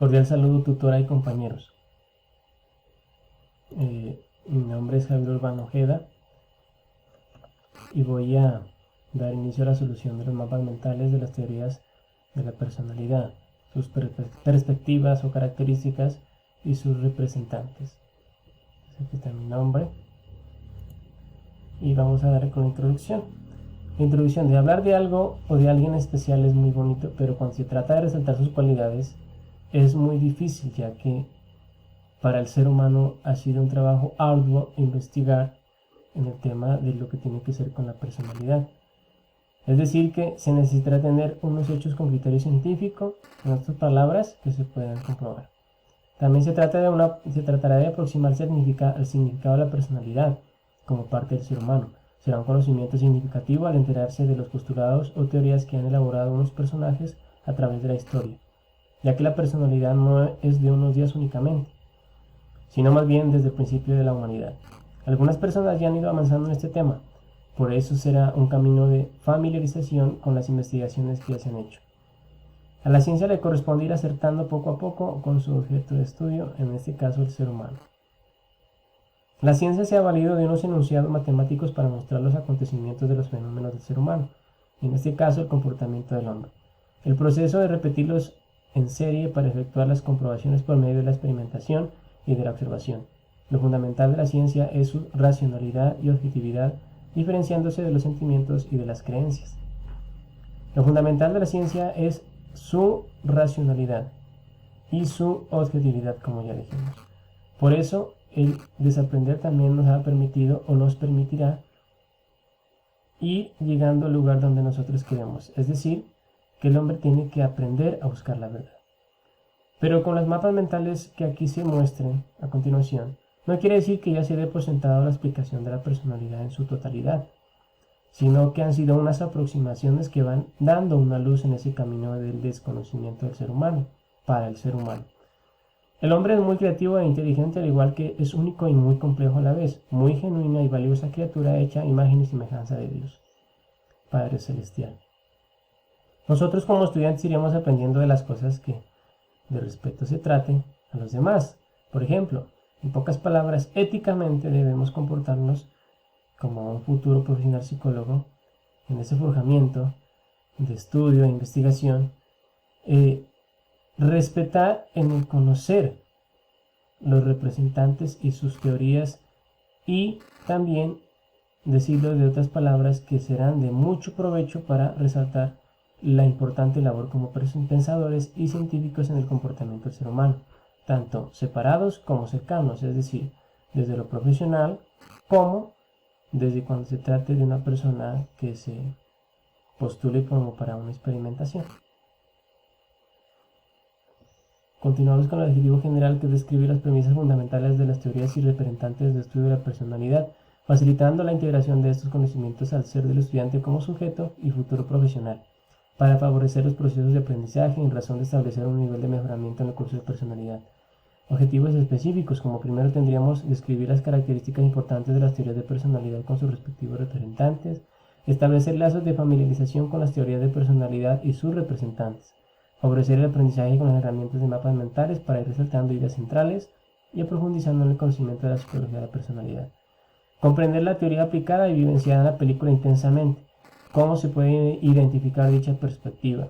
Cordial saludo, tutora y compañeros. Mi nombre es Javier Urbano Ojeda y voy a dar inicio a la solución de los mapas mentales de las teorías de la personalidad, sus perspectivas o características y sus representantes. Aquí está mi nombre y vamos a dar con la introducción. La introducción de hablar de algo o de alguien especial es muy bonito, pero cuando se trata de resaltar sus cualidades es muy difícil, ya que para el ser humano ha sido un trabajo arduo investigar en el tema de lo que tiene que ser con la personalidad. Es decir, que se necesitará tener unos hechos con criterio científico, en otras palabras, que se puedan comprobar. También se tratará de aproximarse al significado de la personalidad como parte del ser humano. Será un conocimiento significativo al enterarse de los postulados o teorías que han elaborado unos personajes a través de la historia, ya que la personalidad no es de unos días únicamente, sino más bien desde el principio de la humanidad. Algunas personas ya han ido avanzando en este tema, por eso será un camino de familiarización con las investigaciones que ya se han hecho. A la ciencia le corresponde ir acertando poco a poco con su objeto de estudio, en este caso el ser humano. La ciencia se ha valido de unos enunciados matemáticos para mostrar los acontecimientos de los fenómenos del ser humano, en este caso el comportamiento del hombre. El proceso de repetirlos en serie para efectuar las comprobaciones por medio de la experimentación y de la observación. Lo fundamental de la ciencia es su racionalidad y objetividad, diferenciándose de los sentimientos y de las creencias. Lo fundamental de la ciencia es su racionalidad y su objetividad, como ya dijimos. Por eso, el desaprender también nos ha permitido o nos permitirá ir llegando al lugar donde nosotros queremos. Es decir, que el hombre tiene que aprender a buscar la verdad. Pero con los mapas mentales que aquí se muestren a continuación, no quiere decir que ya se dé por sentado la explicación de la personalidad en su totalidad, sino que han sido unas aproximaciones que van dando una luz en ese camino del desconocimiento del ser humano, para el ser humano. El hombre es muy creativo e inteligente, al igual que es único y muy complejo a la vez, muy genuina y valiosa criatura hecha imagen y semejanza de Dios, Padre Celestial. Nosotros como estudiantes iremos aprendiendo de las cosas que de respeto se trate a los demás. Por ejemplo, en pocas palabras, éticamente debemos comportarnos como un futuro profesional psicólogo en ese forjamiento de estudio e investigación, respetar en el conocer los representantes y sus teorías, y también decirlo de otras palabras que serán de mucho provecho para resaltar la importante labor como pensadores y científicos en el comportamiento del ser humano, tanto separados como cercanos, es decir, desde lo profesional como desde cuando se trate de una persona que se postule como para una experimentación. Continuamos con el objetivo general, que es describir las premisas fundamentales de las teorías y representantes de estudio de la personalidad, facilitando la integración de estos conocimientos al ser del estudiante como sujeto y futuro profesional, para favorecer los procesos de aprendizaje en razón de establecer un nivel de mejoramiento en el curso de personalidad. Objetivos específicos, como primero tendríamos describir las características importantes de las teorías de personalidad con sus respectivos representantes, establecer lazos de familiarización con las teorías de personalidad y sus representantes, favorecer el aprendizaje con las herramientas de mapas mentales para ir resaltando ideas centrales y profundizando en el conocimiento de la psicología de la personalidad. Comprender la teoría aplicada y vivenciada en la película intensamente, cómo se puede identificar dicha perspectiva,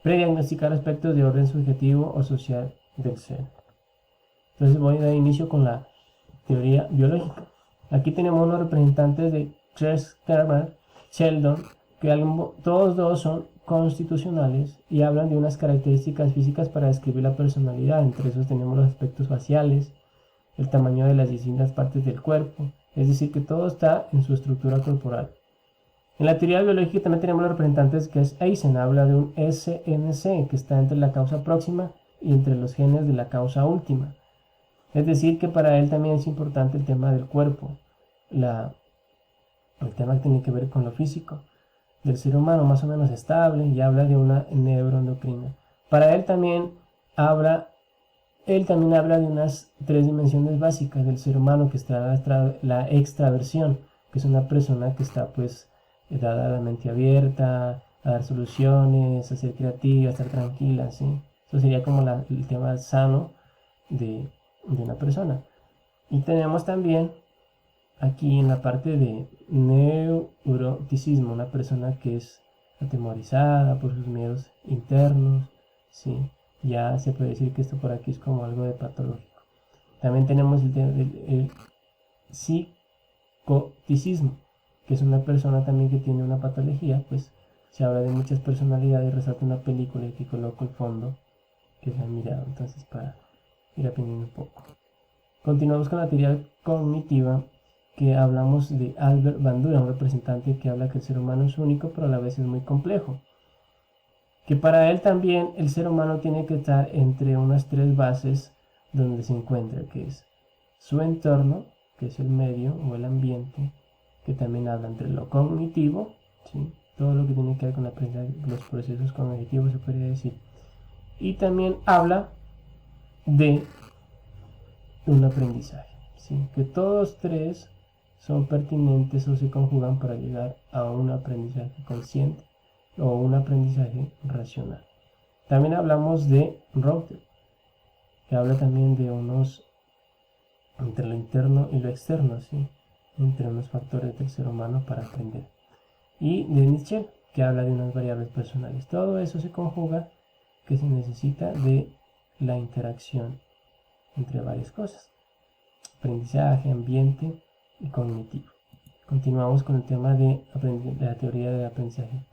prediagnosticar aspectos de orden subjetivo o social del ser. Entonces voy a dar inicio con la teoría biológica. Aquí tenemos unos representantes de Kerber, Sheldon, que todos dos son constitucionales y hablan de unas características físicas para describir la personalidad. Entre esos tenemos los aspectos faciales, el tamaño de las distintas partes del cuerpo, es decir, que todo está en su estructura corporal. En la teoría biológica también tenemos los representantes, que es Eisen, habla de un SNC que está entre la causa próxima y entre los genes de la causa última. Es decir, que para él también es importante el tema del cuerpo, el tema que tiene que ver con lo físico del ser humano, más o menos estable, y habla de una neuroendocrina. Para él también habla de unas 3 dimensiones básicas del ser humano, que está la extraversión, que es una persona que está pues dada a la mente abierta, a dar soluciones, a ser creativa, a estar tranquila, ¿sí? Eso sería como el tema sano de una persona. Y tenemos también aquí en la parte de neuroticismo, una persona que es atemorizada por sus miedos internos, ¿sí? Ya se puede decir que esto por aquí es como algo de patológico. También tenemos el tema del psicoticismo, que es una persona también que tiene una patología, pues se habla de muchas personalidades, resalta una película y que coloco el fondo que se han mirado, entonces para ir aprendiendo un poco. Continuamos con la teoría cognitiva, que hablamos de Albert Bandura, un representante que habla que el ser humano es único, pero a la vez es muy complejo. Que para él también el ser humano tiene que estar entre unas tres bases donde se encuentra, que es su entorno, que es el medio o el ambiente, que también habla entre lo cognitivo, ¿sí? Todo lo que tiene que ver con los procesos cognitivos se podría decir, y también habla de un aprendizaje, ¿sí? Que todos tres son pertinentes o se conjugan para llegar a un aprendizaje consciente o un aprendizaje racional. También hablamos de Rother, que habla también de unos entre lo interno y lo externo, ¿sí? Entre unos factores del ser humano para aprender. Y de Nietzsche, que habla de unas variables personales. Todo eso se conjuga, que se necesita de la interacción entre varias cosas: aprendizaje, ambiente y cognitivo. Continuamos con el tema de la teoría del aprendizaje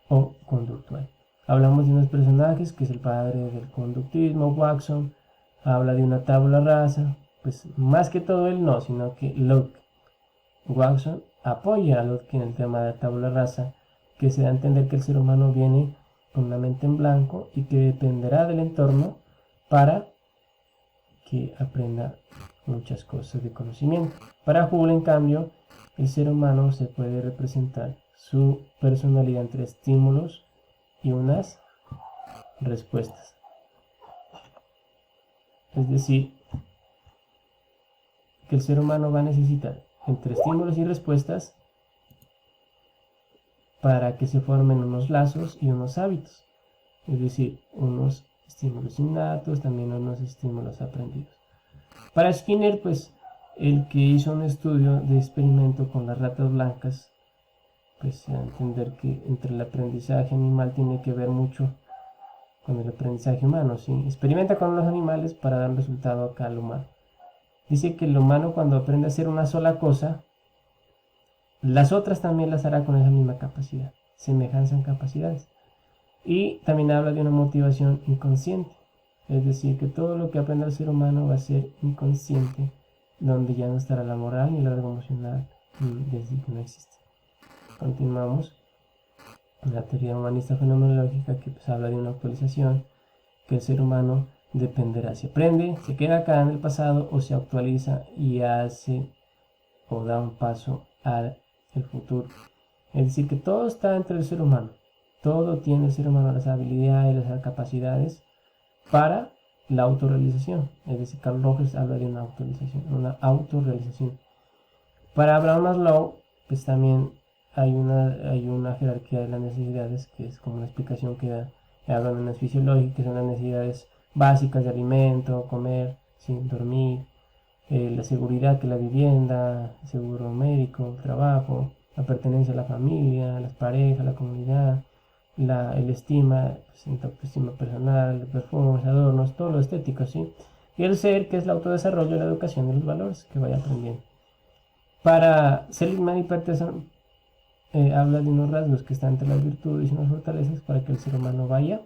o conductual. Hablamos de unos personajes, que es el padre del conductismo, Watson. Habla de una tabla rasa, pues más que todo él no, sino que Locke. Watson apoya a Locke en el tema de la tabla rasa, que se da a entender que el ser humano viene con una mente en blanco y que dependerá del entorno para que aprenda muchas cosas de conocimiento. Para Hull, en cambio, el ser humano se puede representar su personalidad entre estímulos y unas respuestas. Es decir, que el ser humano va a necesitar entre estímulos y respuestas para que se formen unos lazos y unos hábitos. Es decir, unos estímulos innatos, también unos estímulos aprendidos. Para Skinner, pues, el que hizo un estudio de experimento con las ratas blancas, pues se da a entender que entre el aprendizaje animal tiene que ver mucho con el aprendizaje humano, ¿sí? Experimenta con los animales para dar resultado acá al humano. Dice que el humano, cuando aprende a hacer una sola cosa, las otras también las hará con esa misma capacidad, semejanza en capacidades. Y también habla de una motivación inconsciente, es decir, que todo lo que aprenda el ser humano va a ser inconsciente, donde ya no estará la moral ni la algo emocional, y decir que no existe. Continuamos. La teoría humanista fenomenológica, que pues habla de una actualización, que el ser humano dependerá si aprende, se queda acá en el pasado o se actualiza y hace o da un paso al futuro. Es decir, que todo está entre el ser humano. Todo tiene el ser humano, las habilidades, las capacidades para la autorrealización. Es decir, Carl Rogers habla de una autorrealización. Para Abraham Maslow, pues también hay una jerarquía de las necesidades, que es como una explicación que hablan de las fisiológicas, que son las necesidades básicas de alimento, comer, ¿sí? Dormir, la seguridad, que la vivienda, el seguro médico, el trabajo, la pertenencia a la familia, las parejas, la comunidad, el estima, pues, autoestima personal, perfumes, adornos, todo lo estético, ¿sí? Y el ser, que es el autodesarrollo y la educación de los valores que vaya aprendiendo. Para Seligman y Peterson, habla de unos rasgos que están entre las virtudes y las fortalezas para que el ser humano vaya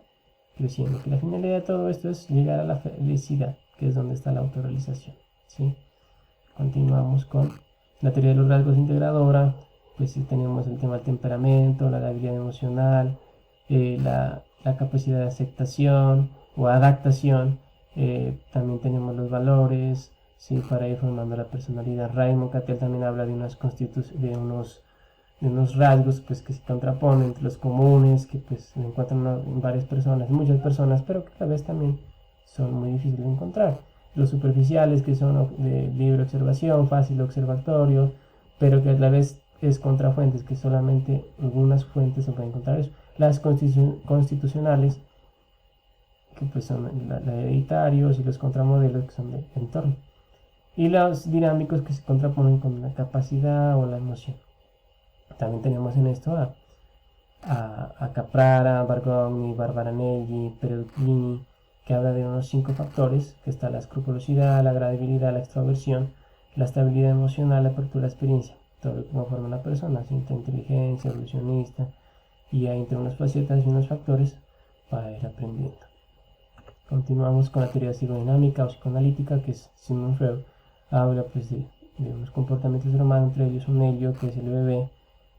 creciendo. Que la finalidad de todo esto es llegar a la felicidad, que es donde está la autorrealización, ¿sí? Continuamos con la teoría de los rasgos integradora. Pues sí, tenemos el tema del temperamento, la habilidad emocional, la capacidad de aceptación o adaptación. También tenemos los valores, ¿sí? Para ir formando la personalidad. Raymond Cattell también habla de unos rasgos, pues, que se contraponen entre los comunes, que pues se encuentran en varias personas, muchas personas, pero que a la vez también son muy difíciles de encontrar. Los superficiales, que son de libre observación, fácil observatorio, pero que a la vez es contrafuentes, que solamente algunas fuentes se pueden encontrar eso. Las constitucionales, que pues son la hereditarios, y los contramodelos, que son del entorno. Y los dinámicos, que se contraponen con la capacidad o la emoción. También tenemos en esto a Caprara, Bargoni, Barbaranelli, Perugini, que habla de unos 5 factores, que está la escrupulosidad, la agradabilidad, la extroversión, la estabilidad emocional, la apertura a la experiencia, todo lo que conforma una persona, inteligencia, evolucionista, y hay entre unas facetas y unos factores para ir aprendiendo. Continuamos con la teoría psicodinámica o psicoanalítica, que es Sigmund Freud. Habla pues de unos comportamientos del humano, entre ellos un ello, que es el bebé,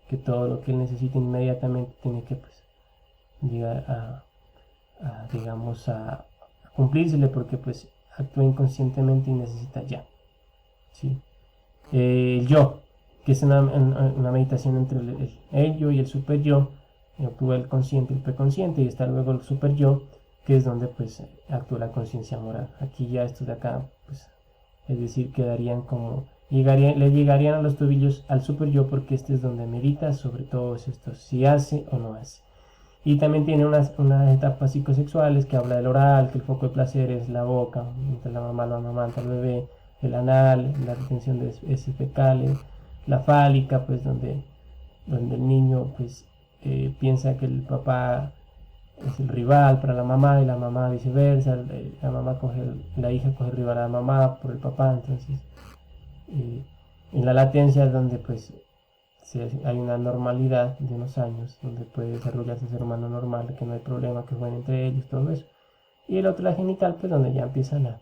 que todo lo que él necesita inmediatamente tiene que pues llegar digamos a cumplírsele, porque pues actúa inconscientemente y necesita ya, ¿sí? El yo, que es una meditación entre el yo y el super yo. Actúa el consciente y el preconsciente, y está luego el super yo, que es donde pues actúa la conciencia moral. Aquí ya estos de acá, pues, es decir, quedarían como, le llegarían a los tobillos al super yo, porque este es donde medita sobre todos estos, si hace o no hace. Y también tiene unas etapas psicosexuales, que habla del oral, que el foco de placer es la boca, mientras la mamá lo amamanta al bebé, el anal, la retención de heces fecales, la fálica, pues donde el niño pues piensa que el papá es el rival para la mamá, y la mamá viceversa, la hija coge el rival a la mamá por el papá. Entonces en la latencia es donde pues hay una normalidad de unos años, donde puede desarrollarse un ser humano normal, que no hay problema, que jueguen entre ellos, todo eso. Y el otro, la genital, pues donde ya empiezan a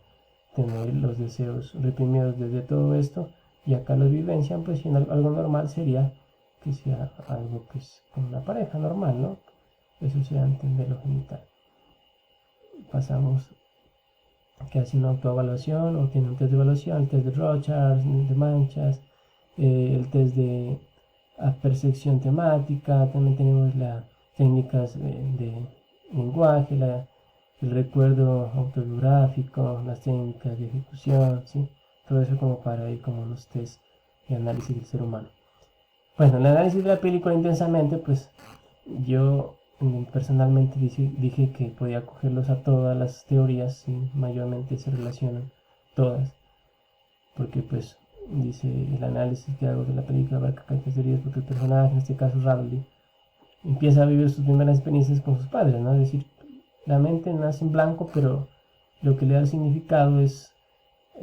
tener los deseos reprimidos desde todo esto, y acá los vivencian, pues si algo normal sería que sea algo pues con una pareja normal, ¿no? Eso sea entender lo genital. Pasamos que hace una autoevaluación, o tiene un test de evaluación, el test de Rorschach, de manchas, el test de percepción temática. También tenemos las técnicas de lenguaje, el recuerdo autobiográfico, las técnicas de ejecución, ¿sí? Todo eso como para ir como unos test de análisis del ser humano. Bueno, el análisis de la película intensamente, pues yo personalmente dije que podía cogerlos a todas las teorías, y mayormente se relacionan todas, porque pues dice el análisis que hago de la película abarca tantas teorías, porque el personaje, en este caso Radley, empieza a vivir sus primeras experiencias con sus padres, ¿no? Es decir, la mente nace en blanco, pero lo que le da el significado es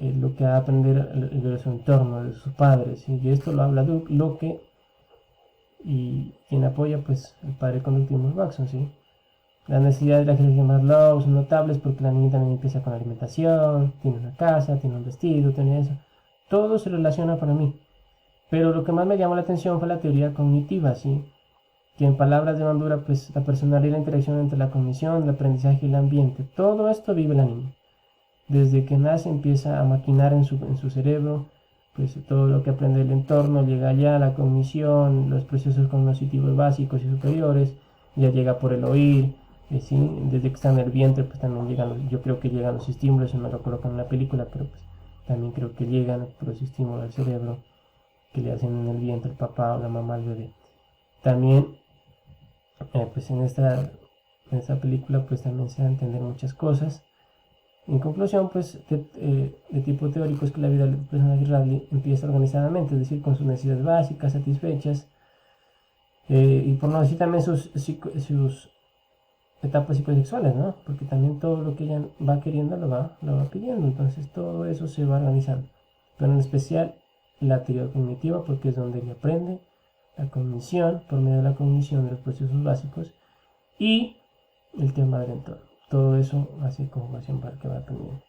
lo que va a aprender de su entorno, de sus padres, y esto lo habla Locke, y quien apoya pues el padre conductismo Watson, ¿sí? Las necesidades de la jerarquía Maslow son notables, porque la niña también empieza con la alimentación, tiene una casa, tiene un vestido, tiene eso. Todo se relaciona para mí. Pero lo que más me llamó la atención fue la teoría cognitiva, ¿sí? Que en palabras de Bandura, pues la personalidad y la interacción entre la cognición, el aprendizaje y el ambiente, todo esto vive la niña. Desde que nace empieza a maquinar en su cerebro, pues todo lo que aprende del entorno llega allá, la cognición, los procesos cognitivos básicos y superiores, ya llega por el oír, ¿sí? Desde que está en el vientre, pues también yo creo que llegan los estímulos, no lo colocan en la película, pero pues también creo que llegan por los estímulos al cerebro que le hacen en el vientre el papá o la mamá al bebé. También, pues en esta película, pues también se da a entender muchas cosas. En conclusión, pues de tipo teórico, es que la vida del personaje Radley empieza organizadamente, es decir, con sus necesidades básicas satisfechas, y por no decir también sus etapas psicosexuales, ¿no? Porque también todo lo que ella va queriendo lo va pidiendo, entonces todo eso se va organizando. Pero en especial la teoría cognitiva, porque es donde ella aprende la cognición, por medio de la cognición de los procesos básicos, y el tema del entorno. Todo eso hace conjugación para que va aprendiendo.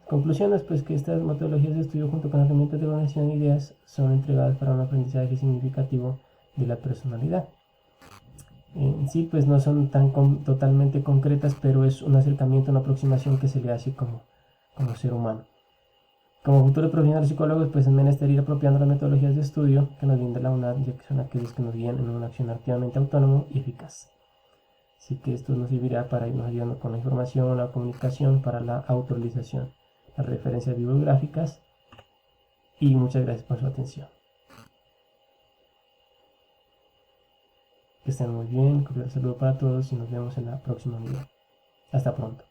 Conclusiones, pues que estas metodologías de estudio, junto con herramientas de organización de ideas, son entregadas para un aprendizaje significativo de la personalidad. En sí, pues no son totalmente concretas, pero es un acercamiento, una aproximación que se le hace como ser humano. Como futuros profesionales psicólogos, pues es menester ir apropiando las metodologías de estudio que nos brinda la UNAD, ya que son aquellas que nos guían en una acción activamente autónoma y eficaz. Así que esto nos servirá para irnos ayudando con la información, la comunicación, para la autorización, las referencias bibliográficas, y muchas gracias por su atención. Que estén muy bien, un cordial saludo para todos y nos vemos en la próxima unidad. Hasta pronto.